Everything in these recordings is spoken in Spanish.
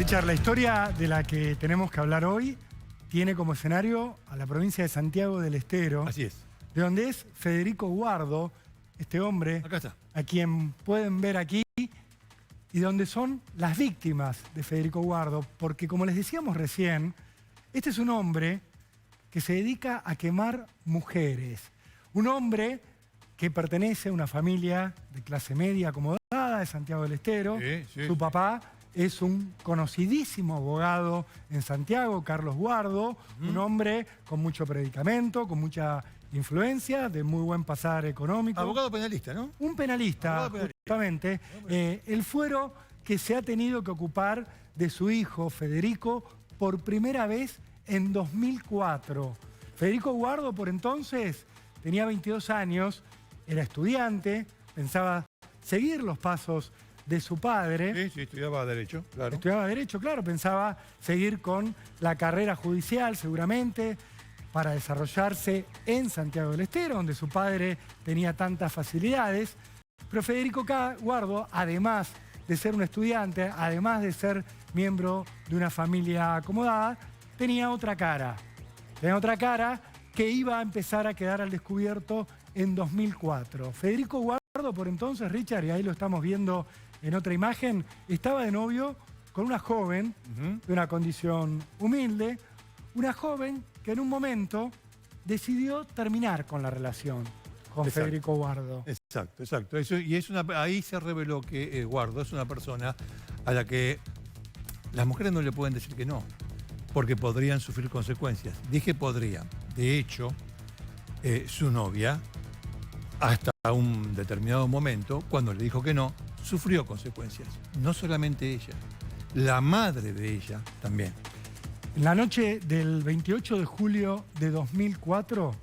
Richard, la historia de la que tenemos que hablar hoy tiene como escenario a la provincia de Santiago del Estero. Así es. De donde es Federico Guardo, este hombre, Acá está, a quien pueden ver aquí, y donde son las víctimas de Federico Guardo, porque como les decíamos recién, este es un hombre que se dedica a quemar mujeres. Un hombre que pertenece a una familia de clase media acomodada de Santiago del Estero. Su papá es un conocidísimo abogado en Santiago, Carlos Guardo, un hombre con mucho predicamento, con mucha influencia, de muy buen pasar económico. Abogado penalista, ¿no? Un penalista, justamente. El fuero que se ha tenido que ocupar de su hijo, Federico, por primera vez en 2004. Federico Guardo, por entonces, tenía 22 años, era estudiante, pensaba seguir los pasos de su padre. Sí, estudiaba Derecho, claro. Estudiaba Derecho, claro, pensaba seguir con la carrera judicial, seguramente, para desarrollarse en Santiago del Estero, donde su padre tenía tantas facilidades. Pero Federico Guardo, además de ser un estudiante, además de ser miembro de una familia acomodada, tenía otra cara. Tenía otra cara que iba a empezar a quedar al descubierto en 2004. Federico Guardo, por entonces, Richard, y ahí lo estamos viendo en otra imagen, estaba de novio con una joven de una condición humilde, una joven que en un momento decidió terminar con la relación con Federico Guardo. Exacto. Ahí se reveló que Guardo es una persona a la que las mujeres no le pueden decir que no, porque podrían sufrir consecuencias. Dije podrían. De hecho, su novia, hasta un determinado momento, cuando le dijo que no, sufrió consecuencias. No solamente ella, la madre de ella también. En la noche del 28 de julio de 2004,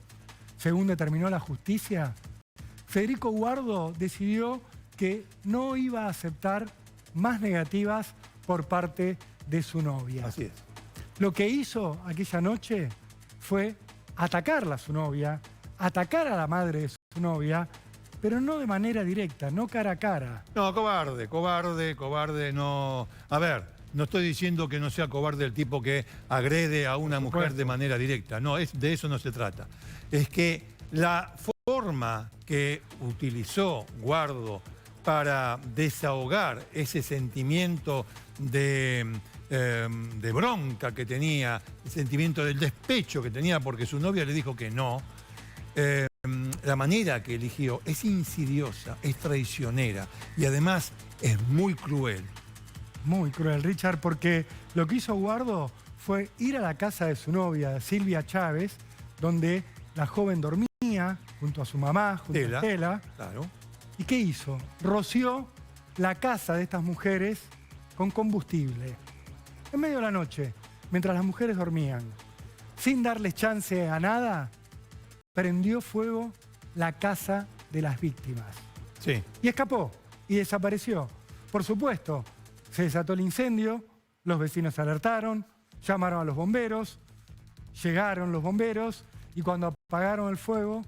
según determinó la justicia, Federico Guardo decidió que no iba a aceptar más negativas por parte de su novia. Así es. Lo que hizo aquella noche fue atacarla a su novia, atacar a la madre de su novia, pero no de manera directa, no cara a cara. No, cobarde, no... A ver, no estoy diciendo que no sea cobarde el tipo que agrede a una mujer de manera directa. No, de eso no se trata. Es que la forma que utilizó Guardo para desahogar ese sentimiento de bronca que tenía, el sentimiento del despecho que tenía porque su novia le dijo que no, la manera que eligió es insidiosa, es traicionera y además es muy cruel. Muy cruel, Richard, porque lo que hizo Guardo fue ir a la casa de su novia, Silvia Chávez, donde la joven dormía junto a su mamá, junto a Estela. Claro. ¿Y qué hizo? Roció la casa de estas mujeres con combustible. En medio de la noche, mientras las mujeres dormían, sin darles chance a nada, prendió fuego la casa de las víctimas. Sí. Y escapó, y desapareció. Por supuesto, se desató el incendio, los vecinos se alertaron, llamaron a los bomberos, llegaron los bomberos y cuando apagaron el fuego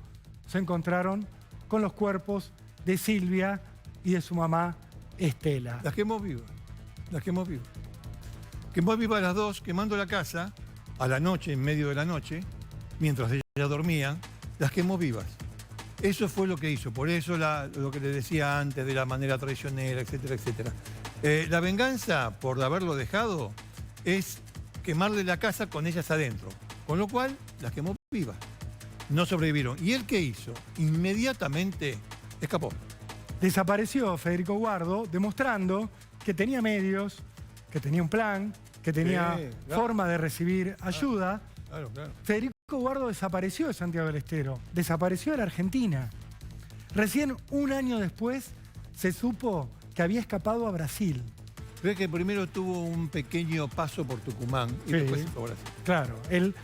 se encontraron con los cuerpos de Silvia y de su mamá Estela. Las quemó vivas, Quemó vivas las dos, quemando la casa a la noche, en medio de la noche, mientras ella dormía, las quemó vivas. Eso fue lo que hizo, por eso lo que le decía antes de la manera traicionera, etcétera, etcétera. La venganza por haberlo dejado es quemarle la casa con ellas adentro, con lo cual las quemó vivas. No sobrevivieron. ¿Y él qué hizo? Inmediatamente escapó. Desapareció Federico Guardo, demostrando que tenía medios, que tenía un plan, que tenía forma de recibir ayuda. Claro. Federico Guardo desapareció de Santiago del Estero, desapareció de la Argentina. Recién un año después se supo que había escapado a Brasil. Creo que primero tuvo un pequeño paso por Tucumán y después se fue a Brasil. Claro, él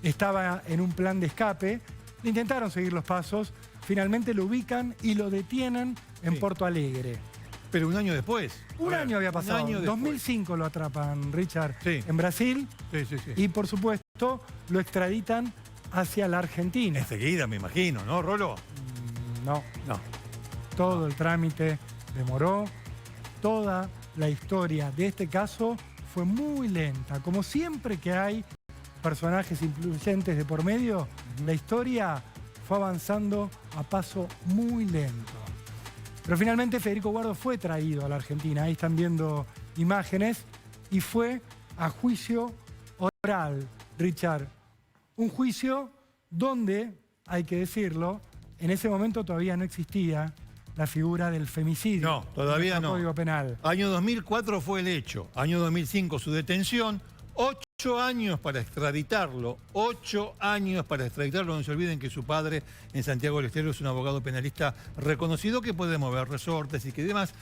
estaba en un plan de escape, le intentaron seguir los pasos, finalmente lo ubican y lo detienen en Porto Alegre. Pero un año después. Un año había pasado. En 2005 lo atrapan, Richard, en Brasil. Sí. Y por supuesto lo extraditan hacia la Argentina. Enseguida, me imagino, ¿no, Rolo? No. Todo el trámite demoró, toda la historia de este caso fue muy lenta. Como siempre que hay personajes influyentes de por medio, la historia fue avanzando a paso muy lento. Pero finalmente Federico Guardo fue traído a la Argentina. Ahí están viendo imágenes y fue a juicio oral, Richard. Un juicio donde, hay que decirlo, en ese momento todavía no existía la figura del femicidio. No, todavía no. Código Penal. Año 2004 fue el hecho. Año 2005 su detención. 8 años para extraditarlo. 8 años para extraditarlo. No se olviden que su padre en Santiago del Estero es un abogado penalista reconocido que puede mover resortes y que demás.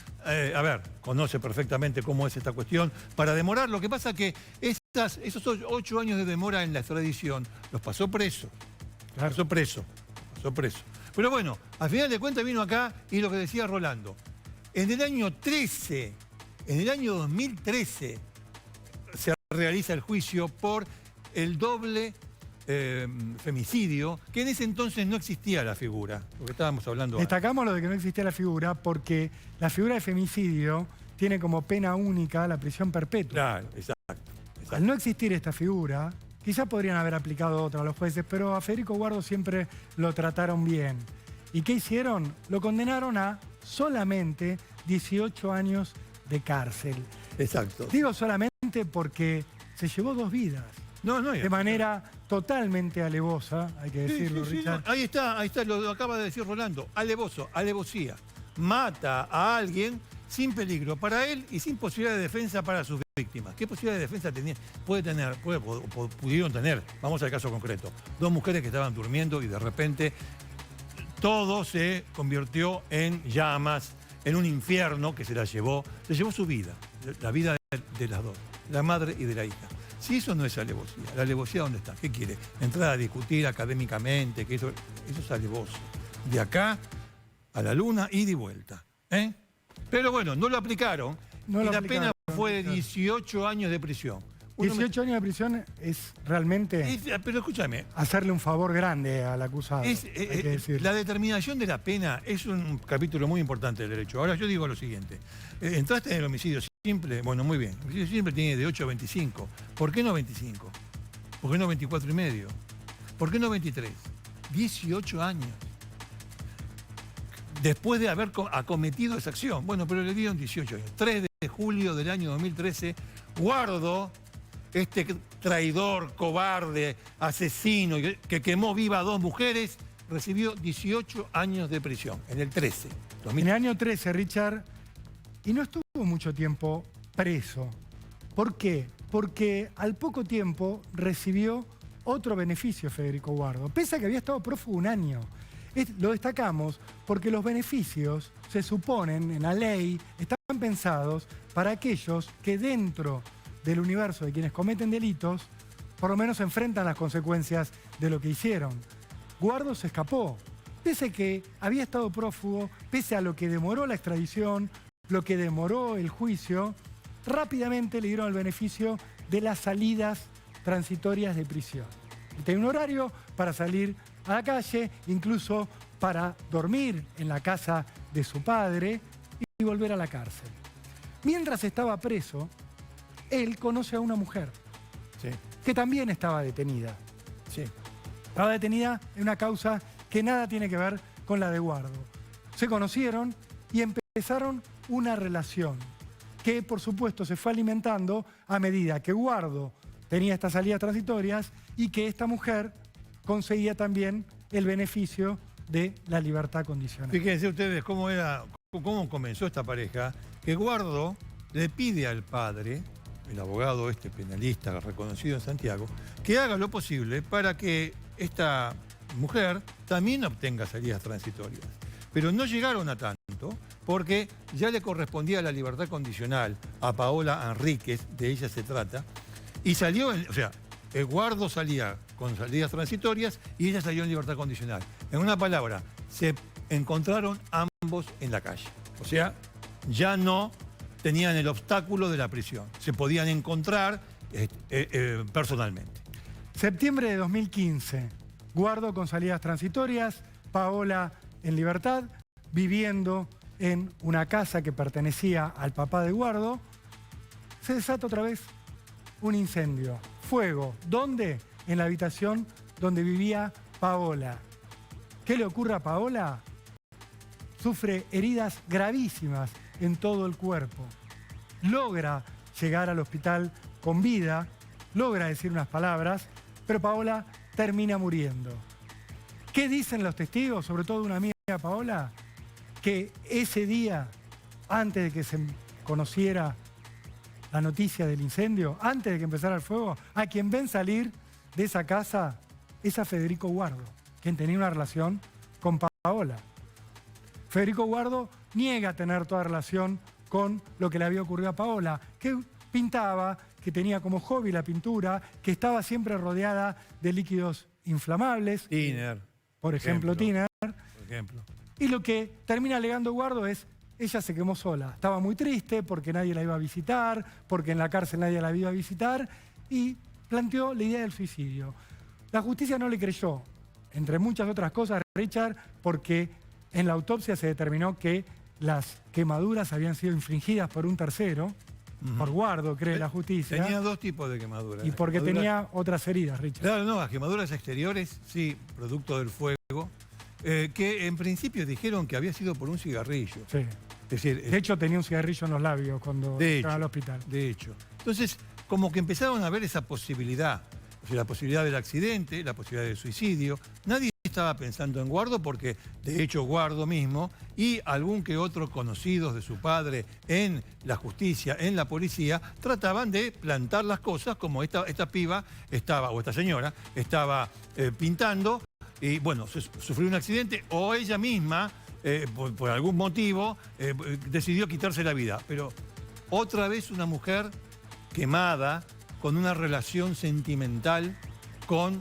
Conoce perfectamente cómo es esta cuestión para demorar. Lo que pasa que esos 8 años de demora en la extradición los pasó preso. Pasó preso. Pero bueno, al final de cuentas vino acá y lo que decía Rolando. En el año 2013, se realiza el juicio por el doble femicidio, que en ese entonces no existía la figura, lo que estábamos hablando antes. Destacamos lo de que no existía la figura porque la figura de femicidio tiene como pena única la prisión perpetua. Claro, exacto. Al no existir esta figura, quizás podrían haber aplicado otra a los jueces, pero a Federico Guardo siempre lo trataron bien. ¿Y qué hicieron? Lo condenaron a solamente 18 años de cárcel. Exacto. Digo solamente porque se llevó 2 vidas. De manera totalmente alevosa, hay que decirlo, Richard. No. Ahí está, lo acaba de decir Rolando. Alevosía. Mata a alguien sin peligro para él y sin posibilidad de defensa para sus víctimas. ¿Qué posibilidad de defensa pudieron tener? Vamos al caso concreto. 2 mujeres que estaban durmiendo y de repente todo se convirtió en llamas, en un infierno que se llevó su vida, la vida de las 2, la madre y de la hija. Si eso no es alevosía, ¿la alevosía dónde está? ¿Qué quiere? Entrar a discutir académicamente, que eso es alevoso. De acá a la luna, ida y vuelta. Pero bueno, no lo aplicaron y la pena fue de 18 años de prisión. 18 años de prisión es realmente pero escúchame, hacerle un favor grande al acusado. La determinación de la pena es un capítulo muy importante del derecho. Ahora yo digo lo siguiente. Entraste en el homicidio simple, bueno, muy bien. El homicidio simple tiene de 8 a 25. ¿Por qué no 25? ¿Por qué no 24 y medio? ¿Por qué no 23? 18 años. Después de haber acometido esa acción. Bueno, pero le dieron 18 años. 3 de julio del año 2013, Guardo, este traidor, cobarde, asesino, que quemó viva a 2 mujeres, recibió 18 años de prisión, en el 13. En el año 13, Richard, y no estuvo mucho tiempo preso. ¿Por qué? Porque al poco tiempo recibió otro beneficio Federico Guardo, pese a que había estado prófugo 1 año. Lo destacamos porque los beneficios, se suponen, en la ley, están pensados para aquellos que dentro del universo de quienes cometen delitos, por lo menos enfrentan las consecuencias de lo que hicieron. Guardo se escapó, pese a que había estado prófugo, pese a lo que demoró la extradición, lo que demoró el juicio, rápidamente le dieron el beneficio de las salidas transitorias de prisión. Y tenía un horario para salir a la calle, incluso para dormir en la casa de su padre y volver a la cárcel. Mientras estaba preso, él conoce a una mujer que también estaba detenida. Estaba detenida en una causa que nada tiene que ver con la de Guardo. Se conocieron y empezaron una relación que, por supuesto, se fue alimentando a medida que Guardo tenía estas salidas transitorias y que esta mujer conseguía también el beneficio de la libertad condicional. Fíjense ustedes cómo comenzó esta pareja, que Guardo le pide al padre, el abogado penalista reconocido en Santiago, que haga lo posible para que esta mujer también obtenga salidas transitorias. Pero no llegaron a tanto, porque ya le correspondía la libertad condicional a Paola Enríquez, de ella se trata, y salió, Guardo salía con salidas transitorias y ella salió en libertad condicional. En una palabra, se encontraron ambos en la calle. O sea, ya no tenían el obstáculo de la prisión. Se podían encontrar personalmente. Septiembre de 2015, Guardo con salidas transitorias, Paola en libertad, viviendo en una casa que pertenecía al papá de Guardo, se desata otra vez un incendio. Fuego. ¿Dónde? En la habitación donde vivía Paola. ¿Qué le ocurre a Paola? Sufre heridas gravísimas en todo el cuerpo. Logra llegar al hospital con vida, logra decir unas palabras, pero Paola termina muriendo. ¿Qué dicen los testigos, sobre todo una amiga de Paola? Que ese día, antes de que se conociera la noticia del incendio, antes de que empezara el fuego, a quien ven salir de esa casa es a Federico Guardo, quien tenía una relación con Paola. Federico Guardo niega tener toda relación con lo que le había ocurrido a Paola, que pintaba, que tenía como hobby la pintura, que estaba siempre rodeada de líquidos inflamables. Tiner. Por ejemplo, Tiner. Por ejemplo. Y lo que termina alegando Guardo es, ella se quemó sola. Estaba muy triste porque nadie la iba a visitar, porque en la cárcel nadie la iba a visitar, y planteó la idea del suicidio. La justicia no le creyó, entre muchas otras cosas, Richard, porque en la autopsia se determinó que las quemaduras habían sido infligidas por un tercero, por Guardo, cree la justicia. Tenía dos tipos de quemaduras. Y porque tenía otras heridas, Richard. Claro, no, las quemaduras exteriores, sí, producto del fuego, que en principio dijeron que había sido por un cigarrillo. Sí. Es decir, de hecho, tenía un cigarrillo en los labios cuando estaba al hospital. De hecho. Entonces, como que empezaron a ver esa posibilidad. O sea, la posibilidad del accidente, la posibilidad del suicidio. Nadie estaba pensando en Guardo porque, de hecho, Guardo mismo y algún que otro conocidos de su padre en la justicia, en la policía, trataban de plantar las cosas como esta piba estaba, o esta señora, estaba pintando y, bueno, sufrió un accidente o ella misma, por algún motivo, decidió quitarse la vida. Pero otra vez una mujer quemada, con una relación sentimental con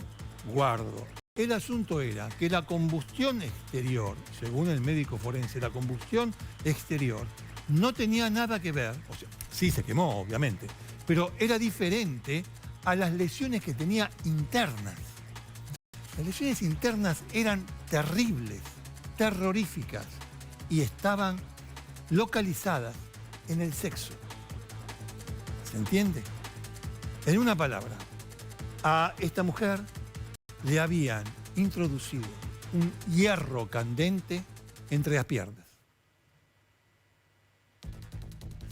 Guardo. El asunto era que la combustión exterior, según el médico forense, la combustión exterior no tenía nada que ver, o sea, sí se quemó, obviamente, pero era diferente a las lesiones que tenía internas. Las lesiones internas eran terribles, terroríficas, y estaban localizadas en el sexo. ¿Se entiende? En una palabra, a esta mujer le habían introducido un hierro candente entre las piernas.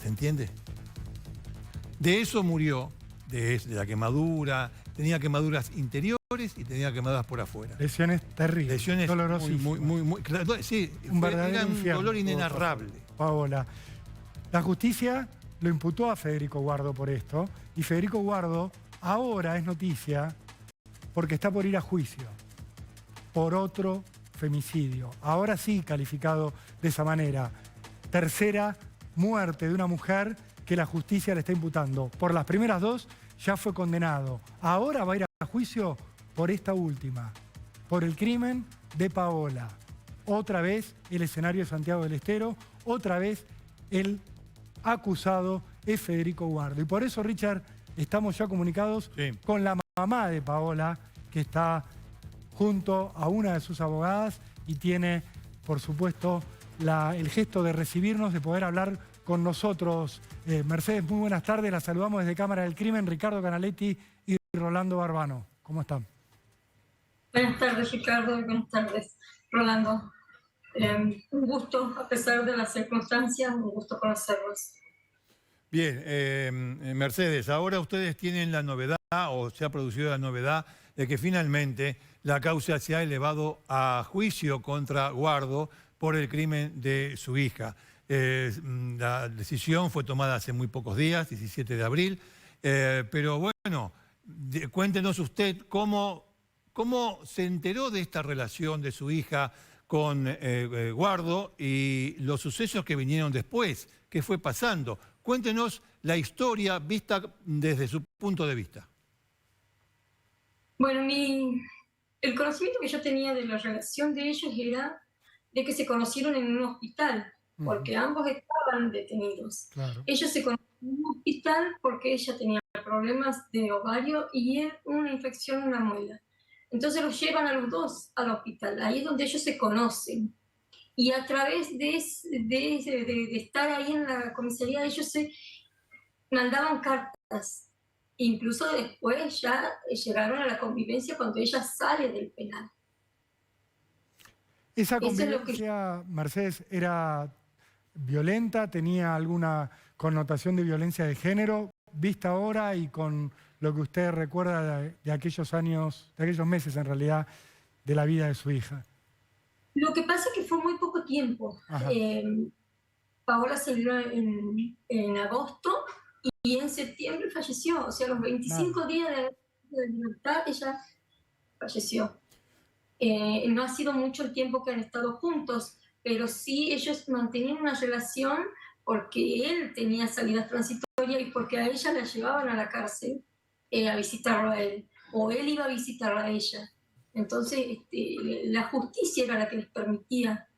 ¿Se entiende? De eso murió, de la quemadura, tenía quemaduras interiores y tenía quemaduras por afuera. Lesiones terribles, lesiones dolorosísimas. muy claro, sí, un verdadero infierno, dolor inenarrable. Paola, la justicia lo imputó a Federico Guardo por esto, y Federico Guardo ahora es noticia porque está por ir a juicio por otro femicidio. Ahora sí calificado de esa manera. Tercera muerte de una mujer que la justicia le está imputando. Por las primeras dos ya fue condenado. Ahora va a ir a juicio por esta última, por el crimen de Paola. Otra vez el escenario de Santiago del Estero, otra vez el acusado es Federico Guardo. Y por eso, Richard, estamos ya comunicados con la mamá de Paola, que está junto a una de sus abogadas y tiene, por supuesto, el gesto de recibirnos, de poder hablar con nosotros. Mercedes, muy buenas tardes. La saludamos desde Cámara del Crimen, Ricardo Canaletti y Rolando Barbano. ¿Cómo están? Buenas tardes, Ricardo, y buenas tardes, Rolando. Un gusto, a pesar de las circunstancias, un gusto conocerlos. Bien, Mercedes, ahora ustedes tienen la novedad, o se ha producido la novedad, de que finalmente la causa se ha elevado a juicio contra Guardo por el crimen de su hija. La decisión fue tomada hace muy pocos días, 17 de abril, pero bueno, cuéntenos usted cómo se enteró de esta relación de su hija con Guardo y los sucesos que vinieron después, qué fue pasando. Cuéntenos la historia vista desde su punto de vista. Bueno, el conocimiento que yo tenía de la relación de ellos era de que se conocieron en un hospital, porque ambos estaban detenidos. Claro. Ellos se conocieron en un hospital porque ella tenía problemas de ovario y una infección en una muela. Entonces los llevan a los dos al hospital, ahí es donde ellos se conocen. Y a través de estar ahí en la comisaría, ellos se mandaban cartas. Incluso después ya llegaron a la convivencia cuando ella sale del penal. ¿Esa Eso es lo que... convivencia, Mercedes, era violenta? ¿Tenía alguna connotación de violencia de género? Vista ahora y con lo que usted recuerda de aquellos años, de aquellos meses en realidad, de la vida de su hija. Lo que pasa es que fue muy poco tiempo. Paola salió en agosto y en septiembre falleció. O sea, a los 25 días de libertad ella falleció. No ha sido mucho el tiempo que han estado juntos, pero sí ellos mantenían una relación porque él tenía salidas transitorias y porque a ella la llevaban a la cárcel a visitarlo a él, o él iba a visitarla a ella. Entonces, la justicia era la que les permitía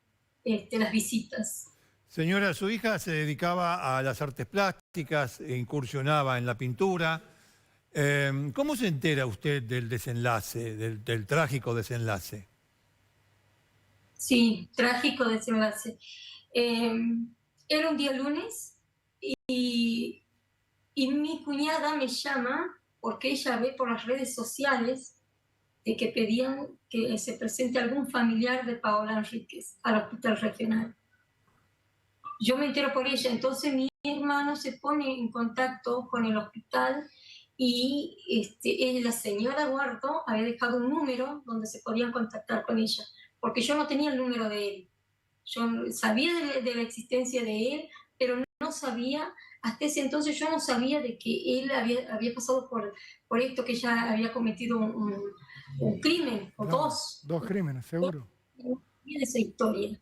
las visitas. Señora, su hija se dedicaba a las artes plásticas, e incursionaba en la pintura. ¿Cómo se entera usted del desenlace, del trágico desenlace? Sí, trágico desenlace. Era un día lunes y mi cuñada me llama porque ella ve por las redes sociales de que pedían que se presente algún familiar de Paola Enríquez al hospital regional. Yo me entero por ella, entonces mi hermano se pone en contacto con el hospital y la señora Guardo había dejado un número donde se podían contactar con ella, porque yo no tenía el número de él. Yo sabía de la existencia de él, pero no sabía, hasta ese entonces yo no sabía de que él había pasado por esto, que ella había cometido un crimen, o dos. Dos crímenes, seguro. No sabía de esa historia.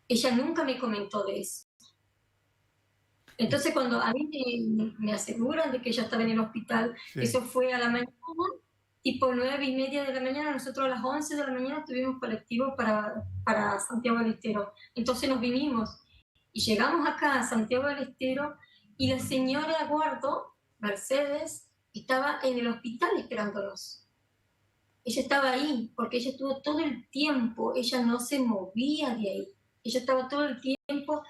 Ella nunca me comentó de eso. Entonces cuando a mí me aseguran de que ella estaba en el hospital, sí. Eso fue a la mañana, tipo 9:30 de la mañana, nosotros a las 11 de la mañana tuvimos colectivo para Santiago del Estero. Entonces nos vinimos y llegamos acá a Santiago del Estero y la señora Guardo, Mercedes, estaba en el hospital esperándonos. Ella estaba ahí porque ella estuvo todo el tiempo, ella no se movía de ahí. Ella estaba todo el tiempo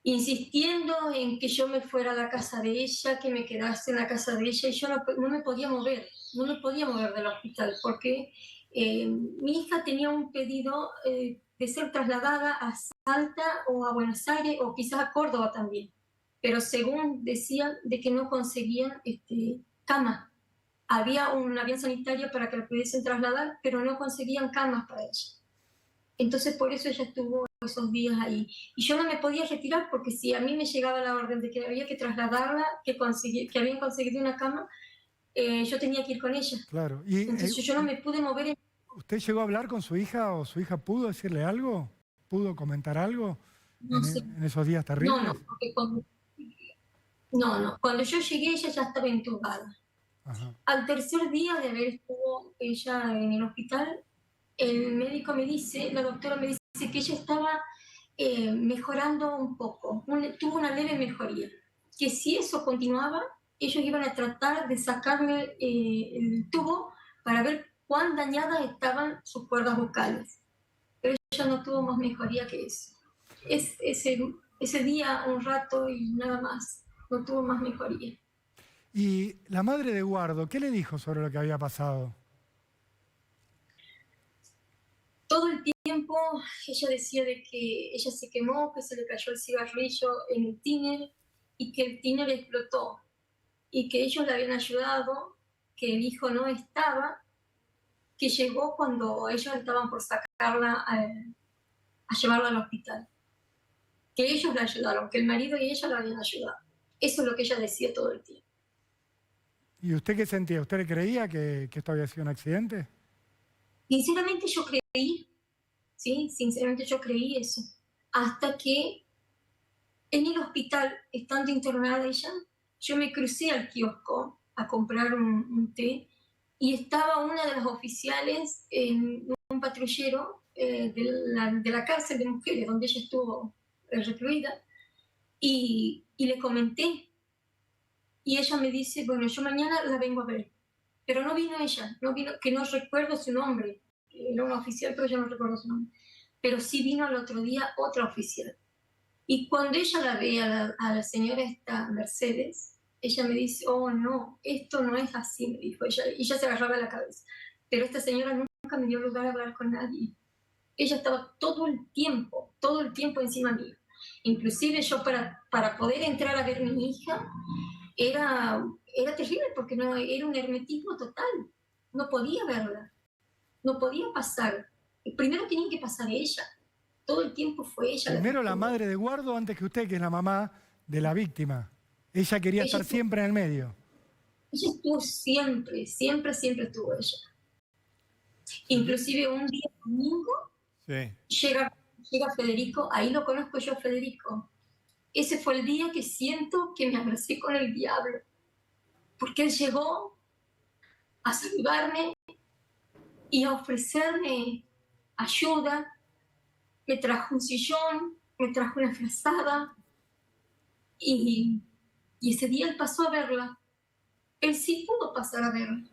insistiendo en que yo me fuera a la casa de ella, que me quedase en la casa de ella, y yo no me podía mover, no me podía mover del hospital, porque mi hija tenía un pedido de ser trasladada a Salta o a Buenos Aires, o quizás a Córdoba también, pero según decían de que no conseguían cama. Había un avión sanitario para que la pudiesen trasladar, pero no conseguían camas para ella. Entonces por eso ella estuvo esos días ahí. Y yo no me podía retirar porque si a mí me llegaba la orden de que había que trasladarla, que habían conseguido una cama, yo tenía que ir con ella. Claro. Y, entonces yo no me pude mover. ¿Usted llegó a hablar con su hija o su hija pudo decirle algo? ¿Pudo comentar algo en esos días terribles? No, porque cuando yo llegué ella ya estaba entubada. Ajá. Al tercer día de haber estado ella en el hospital, el médico me dice, la doctora me dice que ella estaba mejorando un poco, tuvo una leve mejoría, que si eso continuaba, ellos iban a tratar de sacarme el tubo para ver cuán dañadas estaban sus cuerdas vocales. Pero ella no tuvo más mejoría que eso. Ese día, un rato y nada más, no tuvo más mejoría. ¿Y la madre de Guardo, qué le dijo sobre lo que había pasado? Todo el tiempo ella decía de que ella se quemó, que se le cayó el cigarrillo en el tiner y que el tiner explotó y que ellos le habían ayudado, que el hijo no estaba, que llegó cuando ellos estaban por sacarla a llevarla al hospital. Que ellos la ayudaron, que el marido y ella la habían ayudado. Eso es lo que ella decía todo el tiempo. ¿Y usted qué sentía? ¿Usted le creía que esto había sido un accidente? Sinceramente yo creí, ¿sí? Sinceramente yo creí eso. Hasta que en el hospital, estando internada ella, yo me crucé al kiosco a comprar un té y estaba una de las oficiales en un patrullero de la cárcel de mujeres donde ella estuvo recluida y le comenté. Y ella me dice, bueno, yo mañana la vengo a ver. Pero no vino ella, no vino, que no recuerdo su nombre. Era una oficial, pero yo no recuerdo su nombre. pero sí vino al otro día otra oficial. Y cuando ella la ve a la señora esta Mercedes, ella me dice, oh no, esto no es así, me dijo ella, y ella se agarraba la cabeza. Pero esta señora nunca me dio lugar a hablar con nadie. Ella estaba todo el tiempo encima mío. Inclusive yo para poder entrar a ver a mi hija, era terrible porque no, era un hermetismo total. No podía verla, no podía pasar. Primero tenía que pasar ella. Todo el tiempo fue ella. Primero la madre de Guardo antes que usted, que es la mamá de la víctima. Ella quería estar siempre en el medio. Ella estuvo siempre estuvo ella. Inclusive un día domingo llega Federico, ahí lo conozco yo a Federico. Ese fue el día que siento que me abracé con el diablo. Porque él llegó a saludarme y a ofrecerme ayuda. Me trajo un sillón, me trajo una frazada y ese día él pasó a verla. Él sí pudo pasar a verla.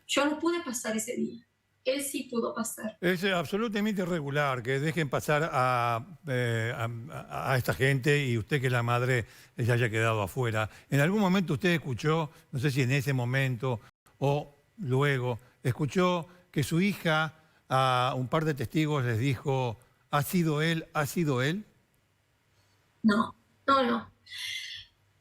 Yo no pude pasar ese día. Él sí pudo pasar. Es absolutamente irregular que dejen pasar a esta gente y usted, que es la madre, se haya quedado afuera. ¿En algún momento usted escuchó, no sé si en ese momento o luego, escuchó que su hija a un par de testigos les dijo, ¿ha sido él, ha sido él? No, no, no.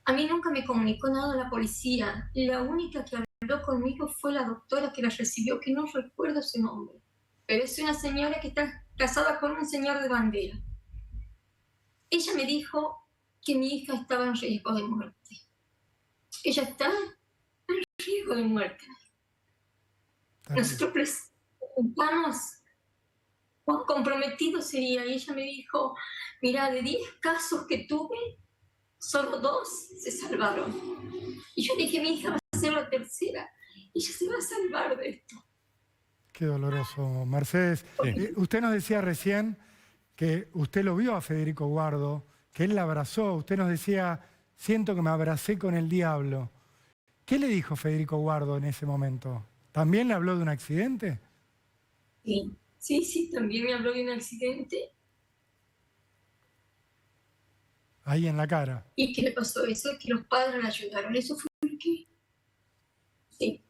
A mí nunca me comunicó nada la policía. La única que habló conmigo fue la doctora que la recibió, que no recuerdo su nombre. Pero es una señora que está casada con un señor de bandera. Ella me dijo que mi hija estaba en riesgo de muerte. Ella está en riesgo de muerte. Nosotros preguntamos cuán comprometido sería. Y ella me dijo, mira, de 10 casos que tuve, solo 2 se salvaron. Y yo dije, mi hija va a ser la tercera. Ella se va a salvar de esto. Qué doloroso. Mercedes, usted nos decía recién que usted lo vio a Federico Guardo, que él la abrazó. Usted nos decía, siento que me abracé con el diablo. ¿Qué le dijo Federico Guardo en ese momento? ¿También le habló de un accidente? Sí, también me habló de un accidente. Ahí en la cara. ¿Y qué le pasó eso? Que los padres la ayudaron. ¿Eso fue por qué? Sí.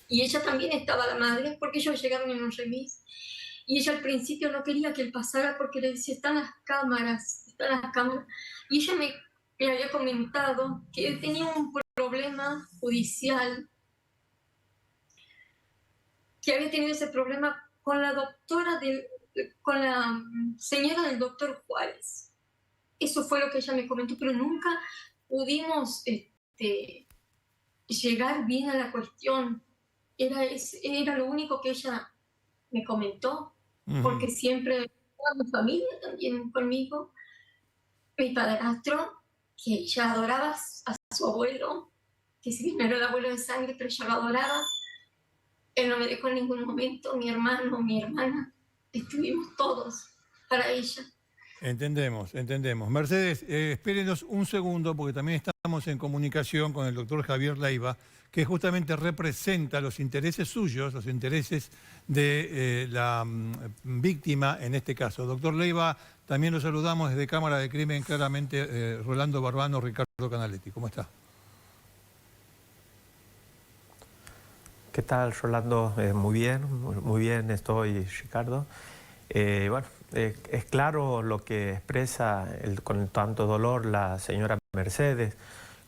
Y ella también estaba, la madre, porque ellos llegaron en un remis. Y ella al principio no quería que él pasara porque le decía, están las cámaras. Y ella me había comentado que él tenía un problema judicial, que había tenido ese problema con la doctora, con la señora del doctor Juárez. Eso fue lo que ella me comentó, pero nunca pudimos llegar bien a la cuestión. Era lo único que ella me comentó, porque siempre toda mi familia también conmigo, mi padrastro, que ella adoraba a su abuelo, que si bien no era el abuelo de sangre, pero ella lo adoraba. Él no me dejó en ningún momento, mi hermano, mi hermana, estuvimos todos para ella. Entendemos. Mercedes, espérenos un segundo porque también estamos en comunicación con el doctor Javier Leiva, que justamente representa los intereses suyos, los intereses de la víctima en este caso. Doctor Leiva, también lo saludamos desde Cámara de Crimen, claramente Rolando Barbano, Ricardo Canaletti. ¿Cómo está? ¿Qué tal, Rolando? Muy bien estoy, Ricardo. Bueno, es claro lo que expresa con tanto dolor la señora Mercedes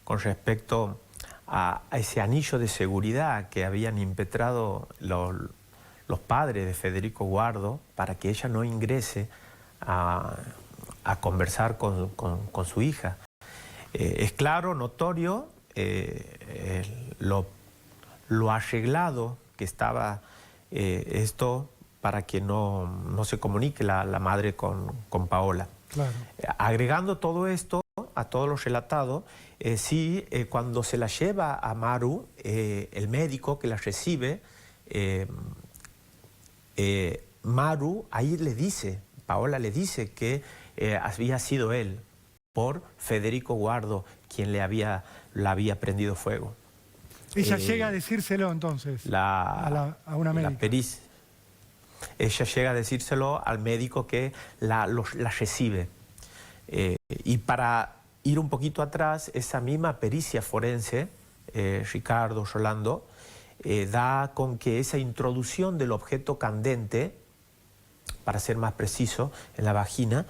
con respecto a ese anillo de seguridad que habían impetrado los padres de Federico Guardo para que ella no ingrese a conversar con su hija. Es claro, notorio, lo arreglado que estaba esto para que no se comunique la madre con Paola. Claro. Agregando todo esto, a todo lo relatado, cuando se la lleva a Maru, el médico que la recibe, Maru ahí le dice, Paola le dice que había sido él, por Federico Guardo, quien la había prendido fuego. Ella llega a decírselo entonces a una médica. ella llega a decírselo al médico que la recibe. Y para ir un poquito atrás, esa misma pericia forense, Ricardo, Rolando, da con que esa introducción del objeto candente, para ser más preciso, en la vagina,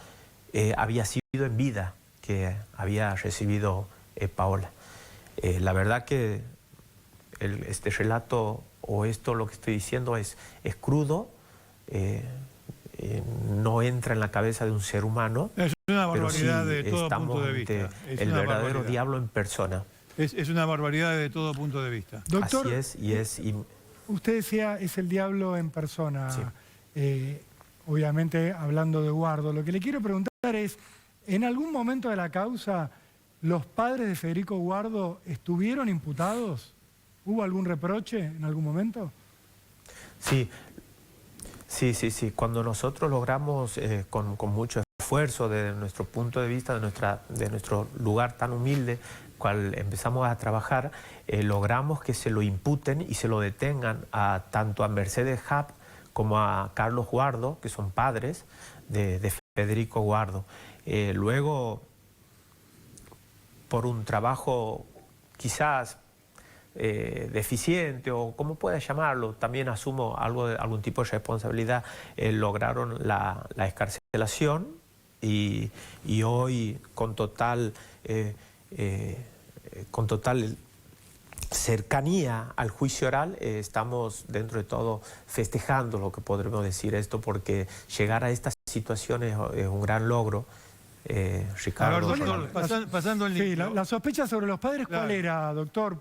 había sido en vida que había recibido Paola. La verdad que este relato, o esto lo que estoy diciendo, es crudo, no entra en la cabeza de un ser humano. Es una barbaridad sí, de todo punto de vista. Es el verdadero diablo en persona. Es una barbaridad de todo punto de vista. Doctor, así es. Usted decía, es el diablo en persona. Sí. Obviamente, hablando de Guardo. Lo que le quiero preguntar es, ¿en algún momento de la causa los padres de Federico Guardo estuvieron imputados? ¿Hubo algún reproche en algún momento? Sí. Cuando nosotros logramos, con mucho esfuerzo desde nuestro punto de vista, de nuestro lugar tan humilde, cual empezamos a trabajar, logramos que se lo imputen y se lo detengan tanto a Mercedes Happ como a Carlos Guardo, que son padres de Federico Guardo. Luego, por un trabajo quizás deficiente, o como pueda llamarlo, también asumo algún tipo de responsabilidad, lograron la excarcelación y hoy con total cercanía al juicio oral, estamos dentro de todo festejando, lo que podremos decir esto, porque llegar a estas situaciones es un gran logro. Ricardo. A ver, doctor, pasando el sí, la sospecha sobre los padres, claro. ¿Cuál era, doctor?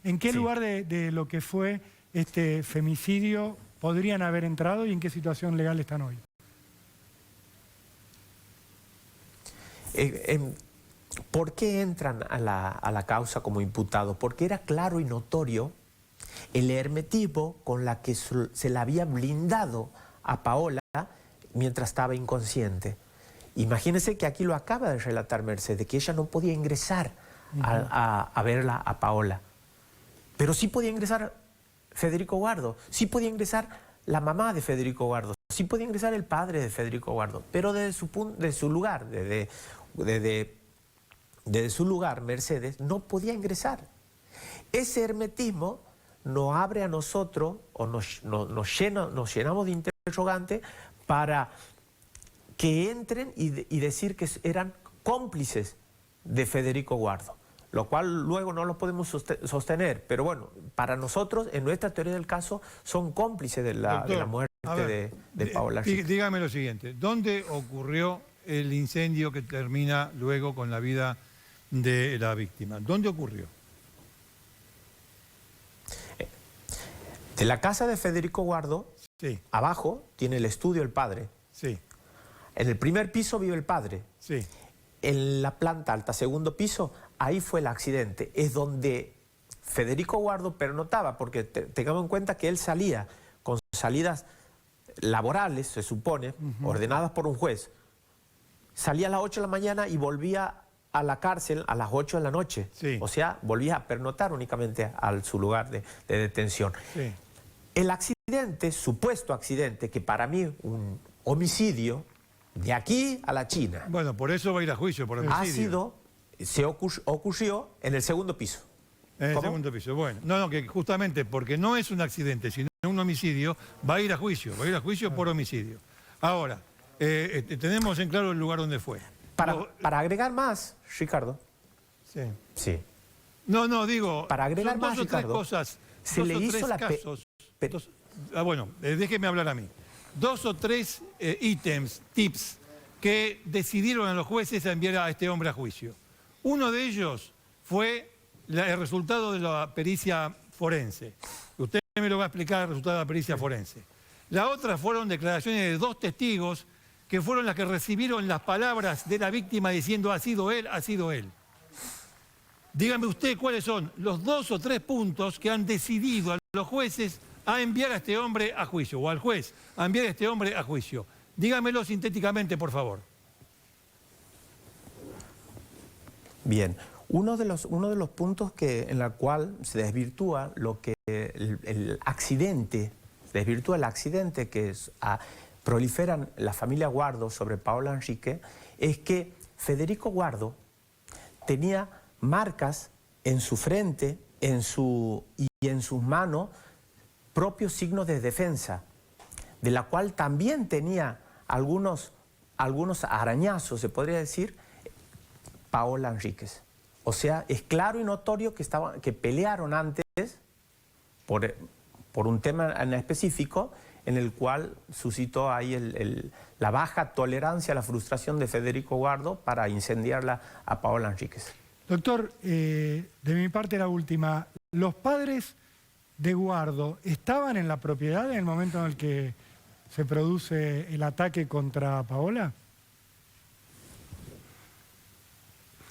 ¿En qué lugar de lo que fue este femicidio podrían haber entrado y en qué situación legal están hoy? ¿Por qué entran a la causa como imputados? Porque era claro y notorio el hermetismo con la que se le había blindado a Paola mientras estaba inconsciente. Imagínense que aquí lo acaba de relatar Mercedes, que ella no podía ingresar a verla a Paola. Pero sí podía ingresar Federico Guardo, sí podía ingresar la mamá de Federico Guardo, sí podía ingresar el padre de Federico Guardo, pero desde su lugar, desde su lugar, Mercedes no podía ingresar. Ese hermetismo nos abre a nosotros, o nos llenamos de interrogantes para que entren y decir que eran cómplices de Federico Guardo, lo cual luego no lo podemos sostener, pero bueno, para nosotros, en nuestra teoría del caso, son cómplices de la muerte de Paola. Dígame lo siguiente, ¿dónde ocurrió el incendio que termina luego con la vida de la víctima? ¿Dónde ocurrió? De la casa de Federico Guardo, sí. Abajo tiene el estudio el padre. Sí. En el primer piso vive el padre. Sí. En la planta alta, segundo piso, ahí fue el accidente. Es donde Federico Guardo pernotaba, porque tengamos en cuenta que él salía con salidas laborales, se supone, ordenadas por un juez. Salía a las 8 de la mañana y volvía a la cárcel a las 8 de la noche. Sí. O sea, volvía a pernotar únicamente a su lugar de detención. Sí. El accidente, supuesto accidente, que para mí un homicidio, de aquí a la China. Bueno, por eso va a ir a juicio por homicidio. Ocurrió en el segundo piso. En el segundo piso, bueno. No, que justamente porque no es un accidente, sino un homicidio, va a ir a juicio por homicidio. Ahora, tenemos en claro el lugar donde fue. Para agregar más, Ricardo. Sí. Sí. No, digo, para agregar son más, dos o tres Ricardo, cosas, se le hizo la casos. Bueno, déjeme hablar a mí. 2 o 3 ítems, tips, que decidieron a los jueces a enviar a este hombre a juicio. Uno de ellos fue el resultado de la pericia forense. Usted me lo va a explicar, el resultado de la pericia forense. La otra fueron declaraciones de 2 testigos que fueron las que recibieron las palabras de la víctima diciendo ha sido él, ha sido él. Dígame usted cuáles son los 2 o 3 puntos que han decidido a los jueces a enviar a este hombre a juicio, o al juez a enviar a este hombre a juicio. Dígamelo sintéticamente, por favor. Bien, uno de los puntos en la cual se desvirtúa lo que el accidente desvirtúa el accidente que proliferan la familia Guardo sobre Paola Enrique, es que Federico Guardo tenía marcas en su frente y en sus manos propios signos de defensa, de la cual también tenía algunos arañazos, se podría decir, Paola Enríquez. O sea, es claro y notorio que pelearon antes por un tema en específico en el cual suscitó ahí la baja tolerancia, la frustración de Federico Guardo para incendiarla a Paola Enríquez. Doctor, de mi parte la última, ¿los padres de Guardo estaban en la propiedad en el momento en el que se produce el ataque contra Paola?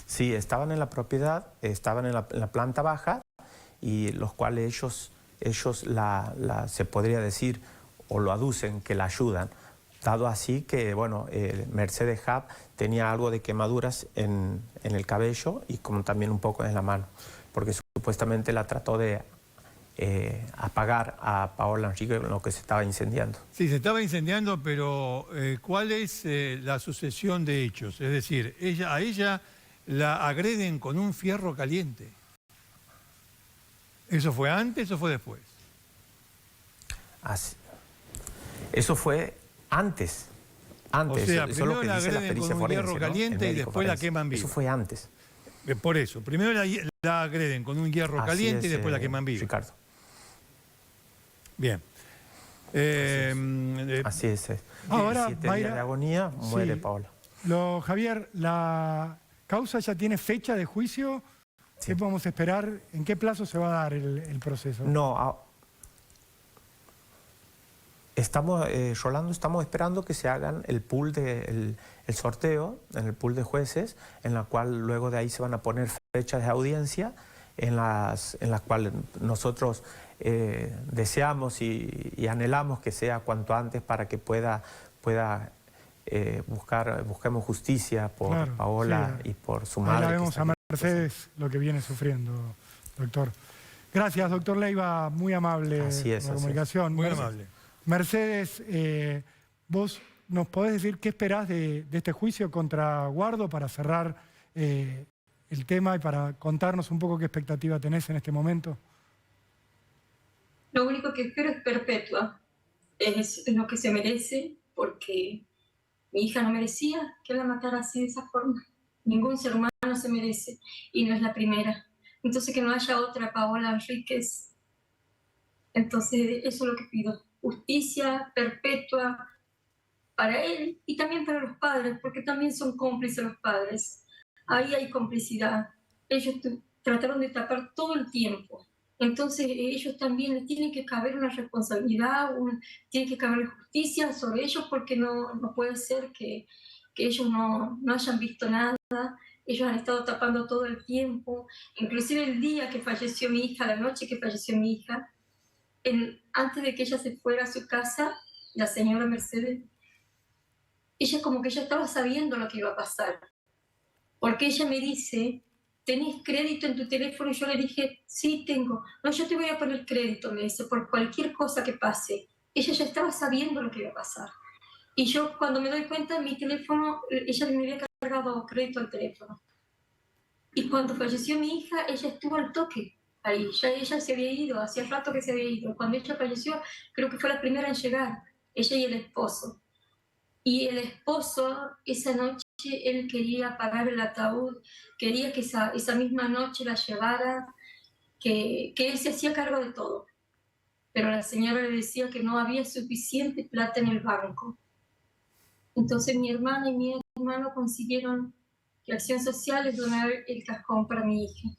Sí, estaban en la propiedad, estaban en la planta baja, y los cuales ellos se podría decir, o lo aducen, que la ayudan. Dado así que, bueno, Mercedes Happ tenía algo de quemaduras en el cabello y como también un poco en la mano, porque supuestamente la trató de apagar a Paola Enrique en lo que se estaba incendiando. Sí, se estaba incendiando, pero ¿cuál es la sucesión de hechos? Es decir, a ella la agreden con un fierro caliente. ¿Eso fue antes o fue después? Eso fue antes. O sea, eso primero es lo que la dice la agreden pericia con un forense, hierro ¿no? caliente y después la queman viva. Eso fue antes. Por eso, primero la agreden con un hierro caliente y después la queman viva. Ricardo. Bien. Así es. Ahora 7 días de agonía, muere Paola. Javier, ¿la causa ya tiene fecha de juicio? Sí. ¿Qué podemos esperar? ¿En qué plazo se va a dar el proceso? No, Rolando, estamos esperando que se hagan el sorteo en el pool de jueces, en la cual luego de ahí se van a poner fechas de audiencia, en las cuales nosotros deseamos y anhelamos que sea cuanto antes para que busquemos justicia por Paola y por su madre. Ahora vemos a Mercedes lo que viene sufriendo, doctor. Gracias, doctor Leiva, muy amable por la comunicación. Muy amable. Mercedes, vos nos podés decir qué esperás de este juicio contra Guardo para cerrar el tema y para contarnos un poco qué expectativa tenés en este momento. Lo único que espero es perpetua. Es lo que se merece, porque mi hija no merecía que la matara así de esa forma. Ningún ser humano se merece, y no es la primera. Entonces que no haya otra Paola Enríquez. Entonces eso es lo que pido. Justicia perpetua para él y también para los padres, porque también son cómplices los padres. Ahí hay complicidad. Ellos trataron de tapar todo el tiempo. Entonces ellos también les tienen que caber una responsabilidad, tiene que caber justicia sobre ellos, porque no puede ser que ellos no hayan visto nada. Ellos han estado tapando todo el tiempo. Inclusive el día que falleció mi hija, la noche que falleció mi hija, antes de que ella se fuera a su casa, la señora Mercedes, ella como que ya estaba sabiendo lo que iba a pasar. Porque ella me dice, ¿tenés crédito en tu teléfono? Y yo le dije, sí, tengo. No, yo te voy a poner crédito, me dice, por cualquier cosa que pase. Ella ya estaba sabiendo lo que iba a pasar. Y yo cuando me doy cuenta, mi teléfono, ella me había cargado crédito al teléfono. Y cuando falleció mi hija, ella estuvo al toque. Ahí, ya ella se había ido, hacía rato que se había ido. Cuando ella falleció, creo que fue la primera en llegar, ella y el esposo. Y el esposo, esa noche, él quería pagar el ataúd, quería que esa misma noche la llevara, que él se hacía cargo de todo. Pero la señora le decía que no había suficiente plata en el banco. Entonces mi hermana y mi hermano consiguieron que Acción Social les donara el cajón para mi hija.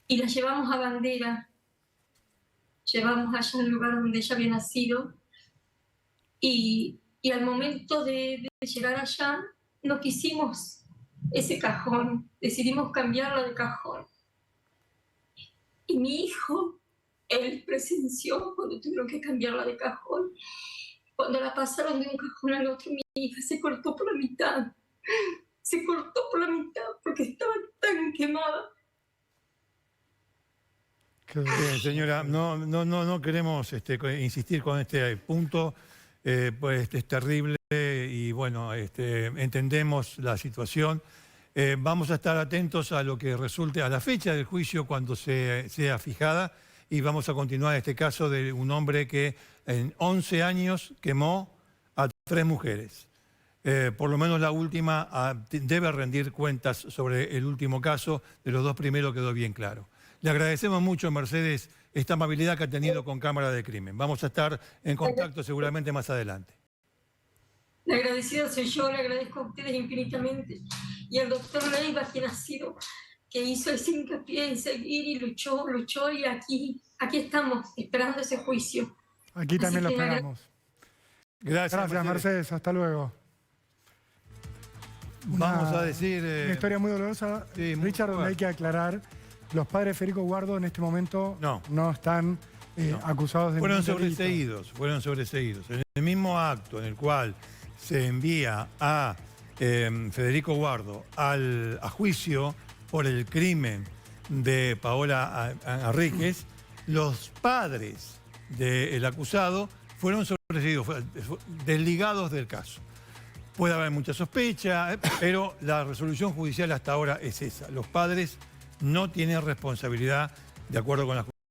Y la llevamos a Bandera, llevamos allá al lugar donde ella había nacido, y al momento de llegar allá, no quisimos ese cajón, decidimos cambiarlo de cajón. Y mi hijo, él presenció cuando tuvieron que cambiarla de cajón. Cuando la pasaron de un cajón al otro, mi hija se cortó por la mitad. Se cortó por la mitad porque estaba tan quemada. Bien, señora, no queremos insistir con este punto, pues es terrible y bueno, entendemos la situación. Vamos a estar atentos a lo que resulte, a la fecha del juicio cuando sea fijada, y vamos a continuar este caso de un hombre que en 11 años quemó a 3 mujeres. Por lo menos la última debe rendir cuentas sobre el último caso. De los 2 primeros quedó bien claro. Le agradecemos mucho, Mercedes, esta amabilidad que ha tenido con Cámara de Crimen. Vamos a estar en contacto seguramente más adelante. La agradecida soy yo, le agradezco a ustedes infinitamente. Y al doctor Leiva, quien ha sido, que hizo ese hincapié en seguir y luchó, y aquí estamos, esperando ese juicio. Aquí también lo esperamos. Gracias, Mercedes. Hasta luego. Vamos a decir... una historia muy dolorosa, sí, Richard, donde hay que aclarar, los padres de Federico Guardo en este momento no están acusados de... Fueron sobreseídos. En el mismo acto en el cual se envía a Federico Guardo a juicio por el crimen de Paola Enríquez, los padres del acusado fueron sobreseídos, desligados del caso. Puede haber mucha sospecha, pero la resolución judicial hasta ahora es esa. Los padres no tienen responsabilidad de acuerdo con la justicia.